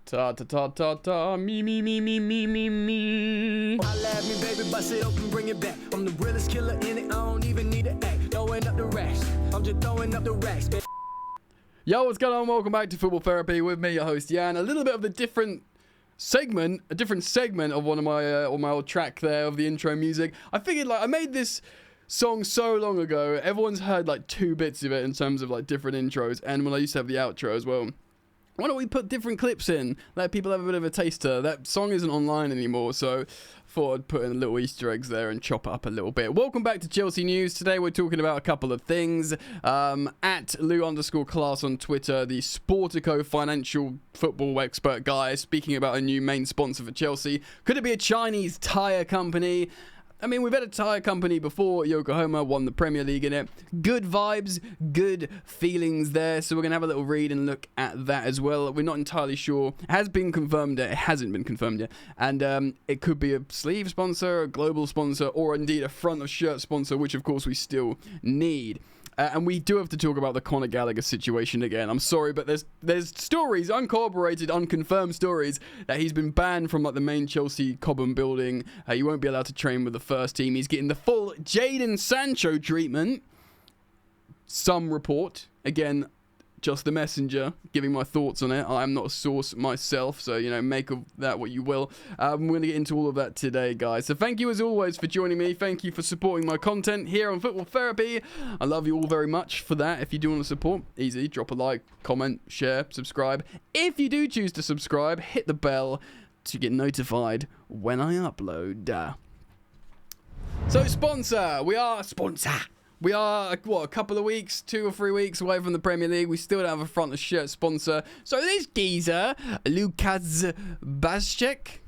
Ta ta ta ta ta, me me me me me me me. I laugh me, baby, bust it open, bring it back. I'm the realest killer in it, I don't even need to act. Throwing up the racks, I'm just throwing up the racks, baby. Yo, what's going on? Welcome back to Football Therapy with me, your host Jan. A little bit of a different segment of one of my on my old track there of the intro music. I figured I made this song so long ago. Everyone's heard like 2 bits of it in terms of like different intros, and when I used to have the outro as well. Why don't we put different clips in? Let people have a bit of a taster. That song isn't online anymore, so thought I'd put in little Easter eggs there and chop it up a little bit. Welcome back to Chelsea News. Today we're talking about a couple of things. At Lou_class on Twitter, the Sportico financial football expert guy, speaking about a new main sponsor for Chelsea. Could it be a Chinese tyre company? I mean, we've had a tyre company before. Yokohama won the Premier League in it. Good vibes, good feelings there. So we're going to have a little read and look at that as well. We're not entirely sure. It has been confirmed yet. It hasn't been confirmed yet. And it could be a sleeve sponsor, a global sponsor, or indeed a front of shirt sponsor, which of course we still need. And we do have to talk about the Conor Gallagher situation again. I'm sorry, but there's stories, uncorroborated, unconfirmed stories, that he's been banned from like the main Chelsea Cobham building. He won't be allowed to train with the first team. He's getting the full Jadon Sancho treatment. Some report. Again, just the messenger, giving my thoughts on it. I'm not a source myself, so, you know, make of that what you will. We're going to get into all of that today, guys. So thank you, as always, for joining me. Thank you for supporting my content here on Football Therapy. I love you all very much for that. If you do want to support, easy. Drop a like, comment, share, subscribe. If you do choose to subscribe, hit the bell to get notified when I upload. So, sponsor. We are sponsor. We are, a couple of weeks, 2 or 3 weeks away from the Premier League. We still don't have a front of shirt sponsor. So this geezer, Lukas Bazcek,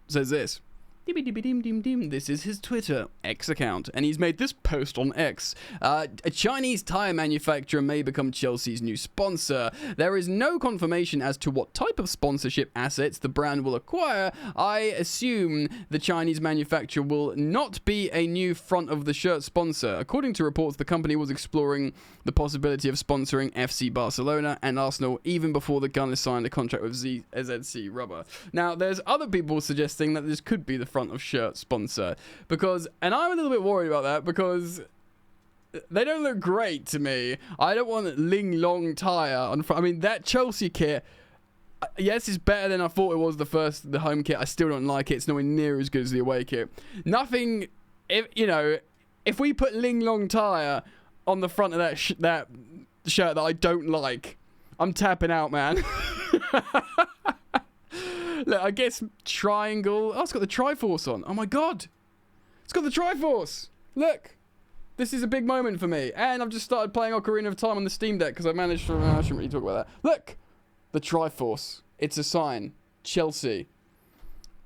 says this. This is his Twitter X account, and he's made this post on X. A Chinese tyre manufacturer may become Chelsea's new sponsor. There is no confirmation as to what type of sponsorship assets the brand will acquire. I assume the Chinese manufacturer will not be a new front of the shirt sponsor. According to reports, the company was exploring the possibility of sponsoring FC Barcelona and Arsenal even before the Gunners signed a contract with ZC Rubber. Now, there's other people suggesting that this could be the front of shirt sponsor, and I'm a little bit worried about that because they don't look great to me. I don't want Ling Long tyre on front. I mean, that Chelsea kit, yes, it's better than I thought it was the home kit. I still don't like it. It's nowhere near as good as the away kit. Nothing, if we put Ling Long tyre on the front of that shirt that I don't like, I'm tapping out, man. Look, I guess triangle. Oh, it's got the Triforce on. Oh my god. It's got the Triforce. Look. This is a big moment for me. And I've just started playing Ocarina of Time on the Steam Deck because I managed to... I shouldn't really talk about that. Look. The Triforce. It's a sign. Chelsea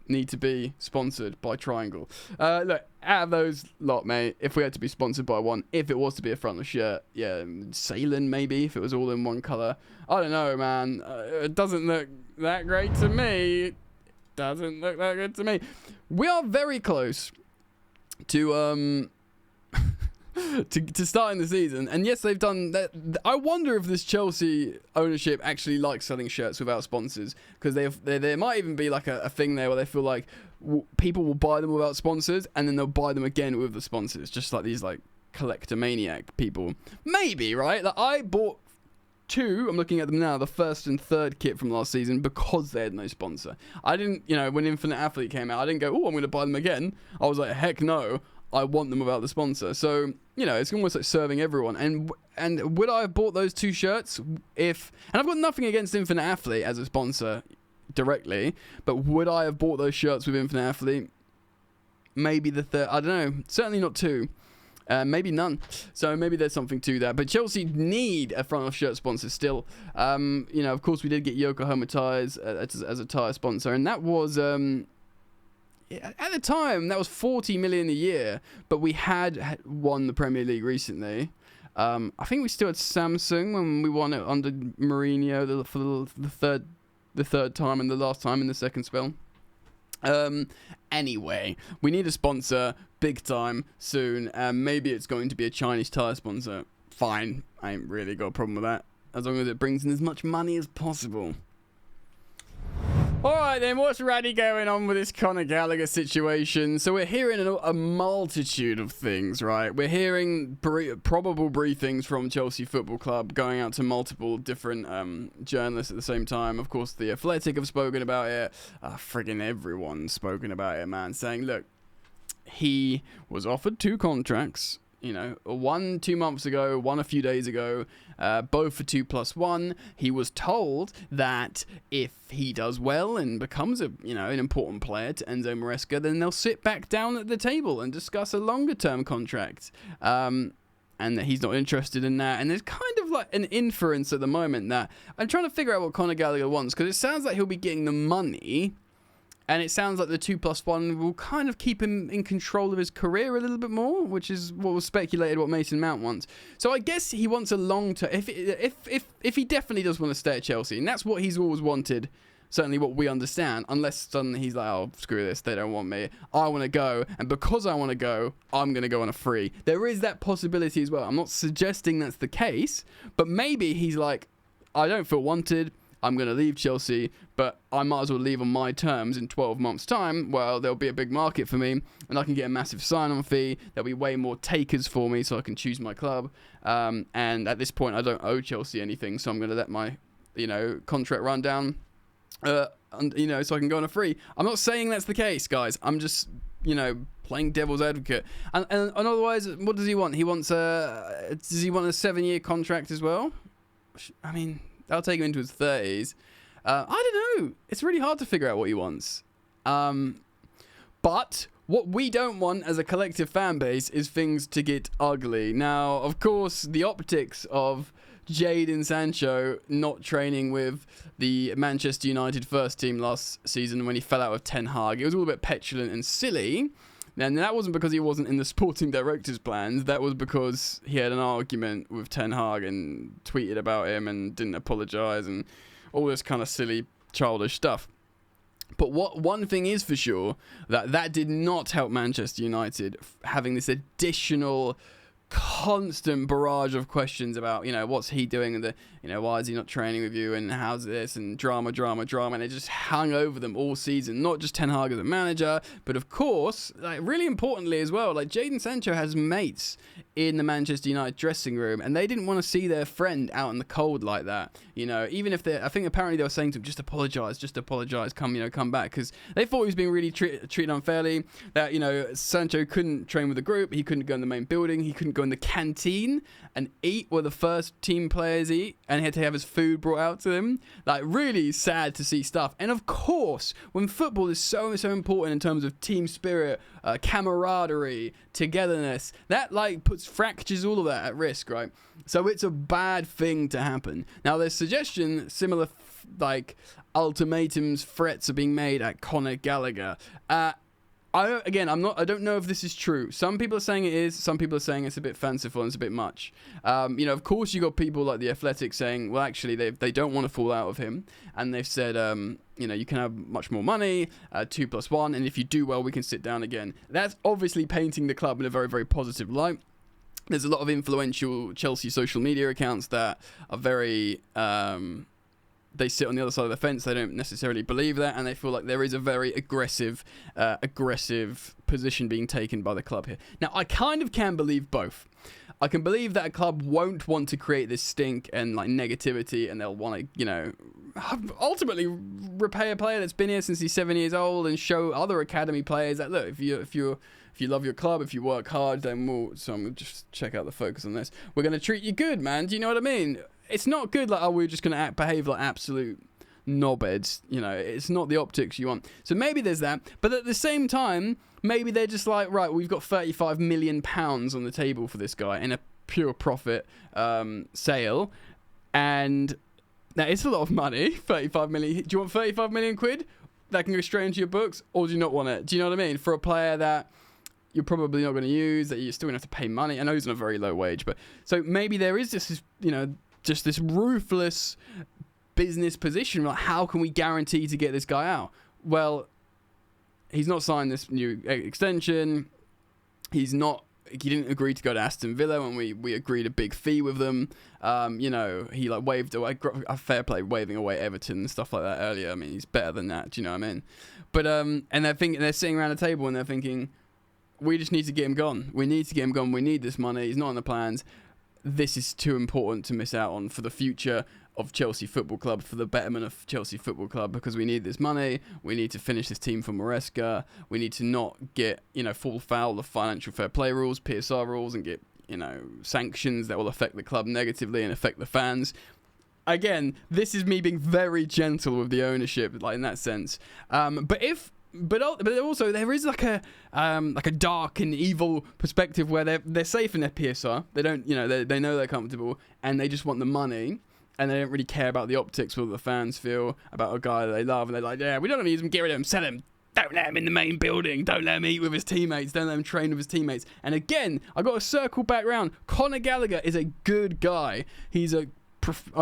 need to be sponsored by Triangle. Look, out of those lot, mate, if we had to be sponsored by one, if it was to be a front of shirt, yeah, Salem maybe, if it was all in one colour. I don't know, man. It doesn't look that great to me. It doesn't look that good to me. We are very close to to starting the season, and yes, they've done that. I wonder if this Chelsea ownership actually likes selling shirts without sponsors, because there might even be like a thing there where they feel like people will buy them without sponsors and then they'll buy them again with the sponsors, just like these like collector maniac people. Maybe, right? Like, I bought 2, I'm looking at them now, the first and third kit from last season because they had no sponsor. I didn't, when Infinite Athlete came out, I didn't go, oh, I'm going to buy them again. I was like, heck no, I want them without the sponsor. So, it's almost like serving everyone. And would I have bought those 2 shirts and I've got nothing against Infinite Athlete as a sponsor directly, but would I have bought those shirts with Infinite Athlete? Maybe the third, I don't know, certainly not 2. Maybe none. So maybe there's something to that. But Chelsea need a front of shirt sponsor still. Of course, we did get Yokohama Tires as a tire sponsor, and that was at the time that was 40 million a year. But we had won the Premier League recently. I think we still had Samsung when we won it under Mourinho for the third time and the last time in the second spell. Anyway, we need a sponsor big time soon. Maybe it's going to be a Chinese tire sponsor. Fine, I ain't really got a problem with that, as long as it brings in as much money as possible. All right, then, what's really going on with this Conor Gallagher situation? So we're hearing a multitude of things, right? We're hearing probable briefings from Chelsea Football Club going out to multiple different journalists at the same time. Of course, The Athletic have spoken about it. Friggin' everyone's spoken about it, man, saying, look, he was offered 2 contracts. You know, one 2 months ago, one a few days ago, both for 2+1. He was told that if he does well and becomes an important player to Enzo Maresca, then they'll sit back down at the table and discuss a longer term contract. And that he's not interested in that. And there's kind of like an inference at the moment that I'm trying to figure out what Conor Gallagher wants, because it sounds like he'll be getting the money. And it sounds like the 2+1 will kind of keep him in control of his career a little bit more, which is what was speculated what Mason Mount wants. So I guess he wants a long-term... If he definitely does want to stay at Chelsea, and that's what he's always wanted, certainly what we understand, unless suddenly he's like, oh, screw this, they don't want me. I want to go, and because I want to go, I'm going to go on a free. There is that possibility as well. I'm not suggesting that's the case, but maybe he's like, I don't feel wanted, I'm going to leave Chelsea, but I might as well leave on my terms in 12 months' time. Well, there'll be a big market for me, and I can get a massive sign-on fee. There'll be way more takers for me, so I can choose my club. And at this point, I don't owe Chelsea anything, so I'm going to let my, contract run down, so I can go on a free. I'm not saying that's the case, guys. I'm just, playing devil's advocate. And otherwise, what does he want? He wants does he want a 7-year contract as well? I mean, that'll take him into his 30s. I don't know. It's really hard to figure out what he wants. But what we don't want as a collective fan base is things to get ugly. Now, of course, the optics of Jadon Sancho not training with the Manchester United first team last season when he fell out with Ten Hag, it was all a bit petulant and silly. And that wasn't because he wasn't in the sporting director's plans. That was because he had an argument with Ten Hag and tweeted about him and didn't apologise and all this kind of silly, childish stuff. But one thing is for sure, that did not help Manchester United having this additional constant barrage of questions about, what's he doing and why is he not training with you and how's this and drama, and it just hung over them all season. Not just Ten Hag as a manager, but of course, really importantly as well, Jadon Sancho has mates in the Manchester United dressing room, and they didn't want to see their friend out in the cold like that. Even if I think apparently they were saying to him, just apologise, come back, because they thought he was being really treated unfairly. That Sancho couldn't train with the group, he couldn't go in the main building, he couldn't go in the canteen and eat where the first team players eat, and he had to have his food brought out to him. Really sad to see stuff. And of course, when football is so important in terms of team spirit, camaraderie, togetherness, that puts fractures, all of that at risk, right? So it's a bad thing to happen. Now there's similar ultimatums, threats are being made at Conor Gallagher. I don't know if this is true. Some people are saying it is. Some people are saying it's a bit fanciful and it's a bit much. Of course, you got people like The Athletic saying, well, actually, they don't want to fall out of him. And they've said, you can have much more money, 2+1, and if you do well, we can sit down again. That's obviously painting the club in a very, very positive light. There's a lot of influential Chelsea social media accounts that are very... they sit on the other side of the fence. They don't necessarily believe that, and they feel like there is a very aggressive position being taken by the club here. Now, I kind of can believe both. I can believe that a club won't want to create this stink and negativity, and they'll want to, ultimately repay a player that's been here since he's 7 years old and show other academy players that, look, if you love your club, if you work hard, then so I'm going to just check out the focus on this. We're going to treat you good, man. Do you know what I mean? It's not good we're just going to behave like absolute knobheads. It's not the optics you want. So maybe there's that. But at the same time, maybe they're just right, we've got £35 million on the table for this guy in a pure profit sale. And that is a lot of money, 35 million. Do you want 35 million quid that can go straight into your books? Or do you not want it? Do you know what I mean? For a player that you're probably not going to use, that you're still going to have to pay money. I know he's on a very low wage, but so maybe there is this, just this ruthless business position. How can we guarantee to get this guy out? Well, he's not signed this new extension. He's not he didn't agree to go to Aston Villa when we agreed a big fee with them. You know, he like waved away, a fair play waving away Everton and stuff like that earlier. I mean, he's better than that. Do you know what I mean? But and they're sitting around a table and they're thinking, we just need to get him gone. We need to get him gone. We need this money. He's not on the plans. This is too important to miss out on for the future of Chelsea Football Club, for the betterment of Chelsea Football Club, because we need this money. We need to finish this team for Maresca. We need to not get, you know, fall foul of financial fair play rules, PSR rules, and get, you know, sanctions that will affect the club negatively and affect the fans. Again, this is me being very gentle with the ownership, like in that sense. But also there is like a dark and evil perspective where they're safe in their PSR. They don't, you know, they know they're comfortable and they just want the money, and they don't really care about the optics, what the fans feel about a guy that they love, and they're like, yeah, we don't want to use him, get rid of him, sell him. Don't let him in the main building. Don't let him eat with his teammates. Don't let him train with his teammates. And again, I got to circle back round. Conor Gallagher is a good guy. He's a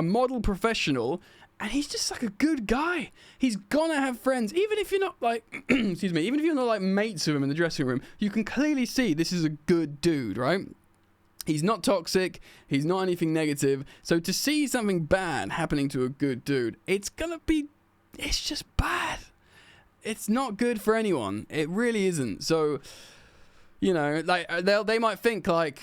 model professional. And he's just like a good guy. He's gonna have friends, even if you're not like, excuse me, even if you're not like mates with him in the dressing room. You can clearly see this is a good dude, right? He's not toxic. He's not anything negative. So to see something bad happening to a good dude, it's just bad. It's not good for anyone. It really isn't. So, you know, like they might think like,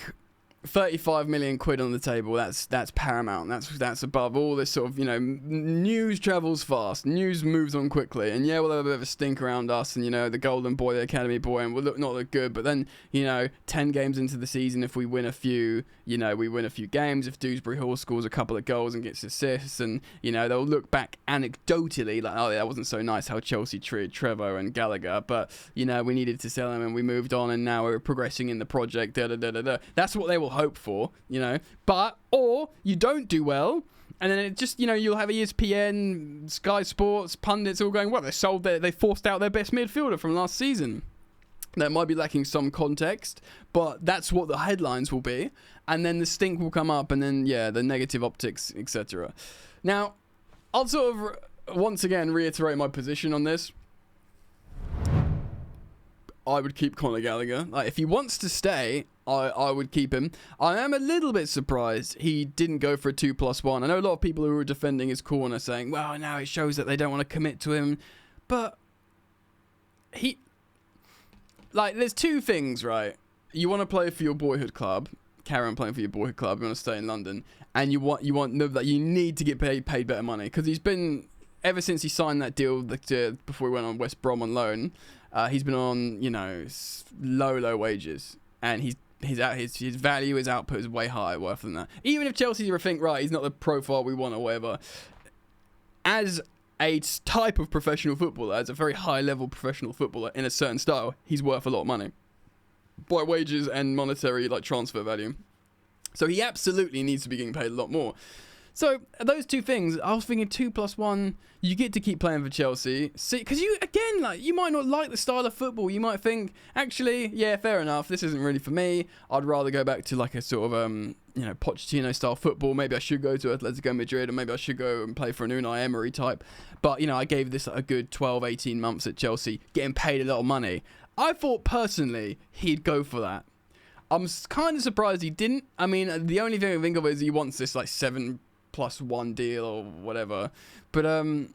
35 million quid on the table, that's paramount. That's above all this sort of, you know, news travels fast, news moves on quickly, and yeah, we'll have a bit of a stink around us, and you know, the golden boy, the academy boy, and we'll not look good, but then, you know, 10 games into the season, if we win a few, you know, we win a few games, if Dewsbury Hall scores a couple of goals and gets assists, and, you know, they'll look back anecdotally like, oh, that wasn't so nice how Chelsea treated Trevor and Gallagher, but, you know, we needed to sell him and we moved on, and now we're progressing in the project, That's what they will hope for, you know, or you don't do well, and then it just, you know, you'll have ESPN, Sky Sports, pundits all going, well, they forced out their best midfielder from last season. That might be lacking some context, but that's what the headlines will be, and then the stink will come up, and then, yeah, the negative optics, etc. Now, I'll sort of, once again, reiterate my position on this. I would keep Conor Gallagher. Like, if he wants to stay, I would keep him. I am a little bit surprised he didn't go for a 2+1. I know a lot of people who are defending his corner saying, well, now it shows that they don't want to commit to him. But there's two things, right? You want to play for your boyhood club, carry on playing for your boyhood club, you want to stay in London, and you need to get paid better money, because he's been, ever since he signed that deal before he went on West Brom on loan, he's been on, you know, low wages, and his value, his output is way higher worth than that. Even if Chelsea ever think, right, he's not the profile we want or whatever, as a type of professional footballer, as a very high level professional footballer in a certain style, he's worth a lot of money by wages and monetary like transfer value. So he absolutely needs to be getting paid a lot more. So those two things, I was thinking 2+1, you get to keep playing for Chelsea. See, because you might not like the style of football. You might think, actually, yeah, fair enough, this isn't really for me. I'd rather go back to like a sort of you know, Pochettino style football. Maybe I should go to Atletico Madrid, or maybe I should go and play for an Unai Emery type. But, you know, I gave this a good 12, 18 months at Chelsea, getting paid a lot of money. I thought personally he'd go for that. I'm kind of surprised he didn't. I mean, the only thing I think of is he wants this like 7+1 deal or whatever, but I don't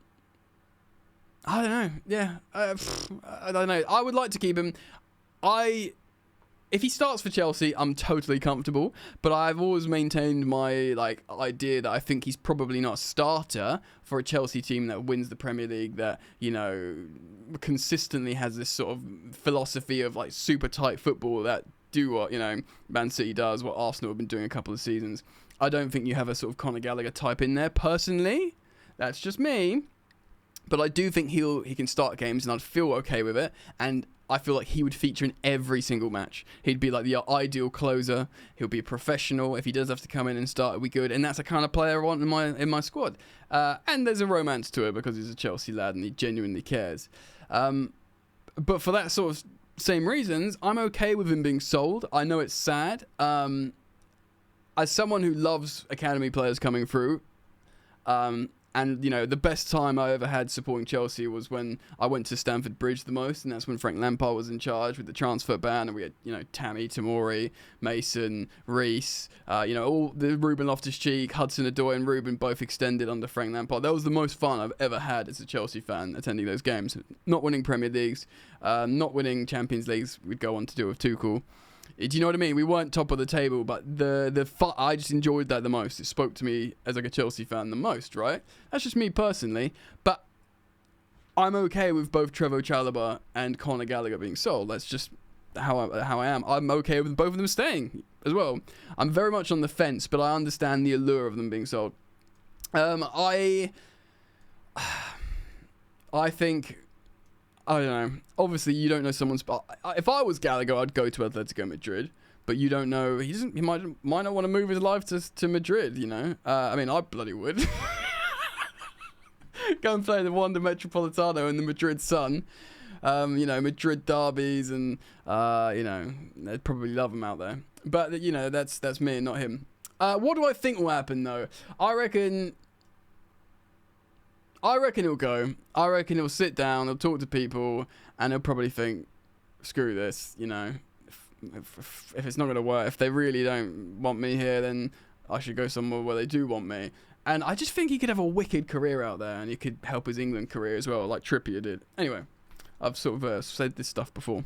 know. Yeah, I don't know. I would like to keep him. If he starts for Chelsea, I'm totally comfortable, but I've always maintained my like idea that I think he's probably not a starter for a Chelsea team that wins the Premier League, that, you know, consistently has this sort of philosophy of like super tight football, that do what, you know, Man City does, what Arsenal have been doing a couple of seasons. I don't think you have a sort of Conor Gallagher type in there, personally. That's just me. But I do think he can start games, and I'd feel okay with it. And I feel like he would feature in every single match. He'd be like the ideal closer. He'll be a professional. If he does have to come in and start, it'll be good. And that's the kind of player I want in my squad. And there's a romance to it because he's a Chelsea lad and he genuinely cares. But for that sort of same reasons, I'm okay with him being sold. I know it's sad. As someone who loves academy players coming through, and And, you know, the best time I ever had supporting Chelsea was when I went to Stamford Bridge the most, and that's when Frank Lampard was in charge with the transfer ban, and we had, you know, Tammy, Tamori, Mason, Reece, you know, all the Ruben Loftus-Cheek, Hudson-Odoi and Ruben both extended under Frank Lampard. That was the most fun I've ever had as a Chelsea fan, attending those games. Not winning Premier Leagues, not winning Champions Leagues, we'd go on to do with Tuchel. Do you know what I mean? We weren't top of the table, but I just enjoyed that the most. It spoke to me as like a Chelsea fan the most, right? That's just me personally. But I'm okay with both Trevoh Chalobah and Conor Gallagher being sold. That's just how I am. I'm okay with both of them staying as well. I'm very much on the fence, but I understand the allure of them being sold. I think, I don't know. Obviously, you don't know someone's. If I was Gallagher, I'd go to Atletico Madrid. But you don't know. He might not want to move his life to Madrid. You know. I mean, I bloody would. Go and play the Wanda Metropolitano in the Madrid sun. You know, Madrid derbies, and you know, they'd probably love him out there. But you know, that's me and not him. What do I think will happen though? I reckon he'll go. I reckon he'll sit down, he'll talk to people, and he'll probably think, screw this, you know. If it's not going to work, if they really don't want me here, then I should go somewhere where they do want me. And I just think he could have a wicked career out there, and he could help his England career as well, like Trippier did. Anyway, I've sort of said this stuff before.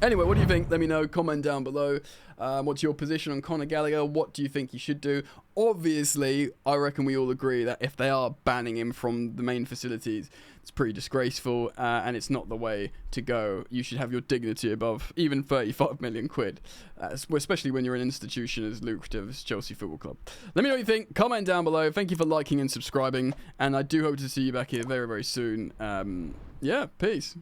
Anyway, what do you think? Let me know. Comment down below. What's your position on Conor Gallagher? What do you think he should do? Obviously, I reckon we all agree that if they are banning him from the main facilities, it's pretty disgraceful, and it's not the way to go. You should have your dignity above even 35 million quid, especially when you're an institution as lucrative as Chelsea Football Club. Let me know what you think. Comment down below. Thank you for liking and subscribing, and I do hope to see you back here very, very soon. Yeah, peace.